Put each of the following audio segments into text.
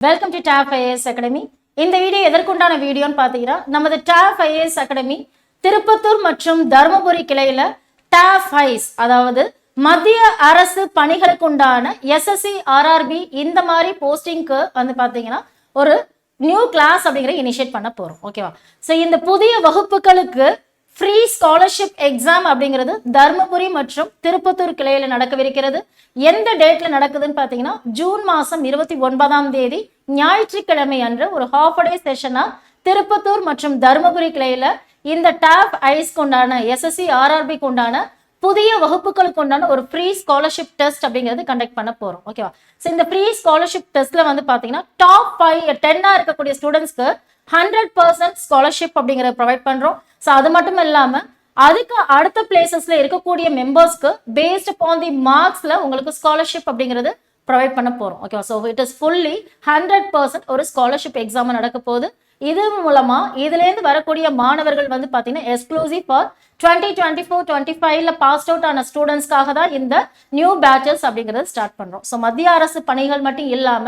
Welcome to top IAS academy. இந்த video எதற்குண்டான வீடியோன்னு பார்த்தீங்கன்னா, நமது டாப் ஐஏஎஸ் அகாடமி திருப்பத்தூர் மற்றும் தருமபுரி கிளையில டாப் ஐஸ், அதாவது மத்திய அரசு பணிகளுக்கு உண்டான எஸ்எஸ்சி ஆர்ஆர்பி இந்த மாதிரி போஸ்டிங்க்கு வந்து பார்த்தீங்கன்னா ஒரு நியூ கிளாஸ் அப்படிங்கிற இனிஷியேட் பண்ண போறோம். ஓகேவா? ஸோ இந்த புதிய வகுப்புகளுக்கு ஃப்ரீ ஸ்காலர்ஷிப் எக்ஸாம் அப்படிங்கிறது தருமபுரி மற்றும் திருப்பத்தூர் கிளையில நடக்கவிருக்கிறது. எந்த டேட்ல நடக்குதுன்னு பாத்தீங்கன்னா, ஜூன் மாசம் 29 ஞாயிற்றுக்கிழமை அன்று ஒரு ஹாஃப் டே செஷனா திருப்பத்தூர் மற்றும் தருமபுரி கிளையில இந்த டாப் ஐஸ்க்கு உண்டான எஸ்எஸ்சி ஆர்ஆர்பிக்கு உண்டான புதிய வகுப்புகளுக்கு உண்டான ஒரு ஃப்ரீ ஸ்காலர்ஷிப் டெஸ்ட் அப்படிங்கிறது கண்டக்ட் பண்ண போறோம். ஓகேவா? ஸோ இந்த ஃப்ரீ ஸ்காலர்ஷிப் டெஸ்ட்ல வந்து பாத்தீங்கன்னா டாப் 10 இருக்கக்கூடிய ஸ்டூடெண்ட்ஸ்க்கு 100% ஸ்காலர்ஷிப் அப்படிங்கிறத ப்ரொவைட் பண்றோம். ஸோ அது மட்டும் இல்லாம அதுக்கு அடுத்த பிளேசஸ்ல இருக்கக்கூடிய மெம்பர்ஸ்க்கு பேஸ்ட் அப்பான் தி மார்க்ஸ்ல உங்களுக்கு ஸ்காலர்ஷிப் அப்படிங்கிறது ப்ரொவைட் பண்ண போறோம். ஓகேவா? ஸோ இட் இஸ் ஃபுல்லி 100% ஒரு ஸ்காலர்ஷிப் எக்ஸாம் நடக்க போகுது. இது மூலமா இதுல இருந்து வரக்கூடிய மாணவர்கள் வந்து பாத்தீங்கன்னா எக்ஸ்க்ளூசிவ் ஃபார் 2024-25 பாஸ் அவுட் ஆன ஸ்டூடெண்ட்ஸ்க்காக தான் இந்த நியூ பேச்சஸ் அப்படிங்கறது ஸ்டார்ட் பண்றோம். ஸோ மத்திய அரசு பணிகள் மட்டும் இல்லாம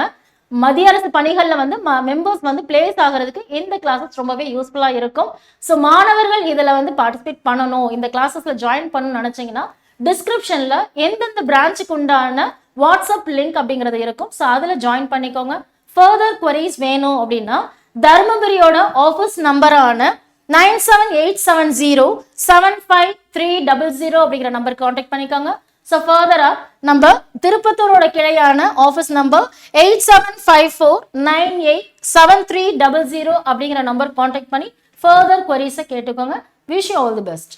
மத்திய அரசு பணிகள்ல வந்து மெம்பர்ஸ் வந்து பிளேஸ் ஆகிறதுக்கு இந்த கிளாஸஸ் ரொம்பவே யூஸ்ஃபுல்லா இருக்கும். ஸோ மாணவர்கள் இதுல வந்து பார்ட்டிசிபேட் பண்ணணும், இந்த கிளாஸஸ்ல ஜாயின் பண்ணணும்னு நினைச்சீங்கன்னா டிஸ்கிரிப்ஷன்ல எந்தெந்த பிரான்ச்சுக்கு உண்டான வாட்ஸ்அப் லிங்க் அப்படிங்கிறது இருக்கும். ஸோ அதுல ஜாயின் பண்ணிக்கோங்க. ஃபர்தர் குவரிஸ் வேணும் அப்படின்னா தர்மபுரியோட ஆஃபீஸ் நம்பரான 9787075300 அப்படிங்கிற நம்பர் கான்டாக்ட் பண்ணிக்கோங்க. ஸோ ஃபர்தரா நம்ம திருப்பத்தூரோட கிளையான ஆஃபீஸ் நம்பர் 8754987300 அப்படிங்கிற நம்பர் கான்டாக்ட் பண்ணி ஃபர்தர் குவரிஸை கேட்டுக்கோங்க. Wish you all the best.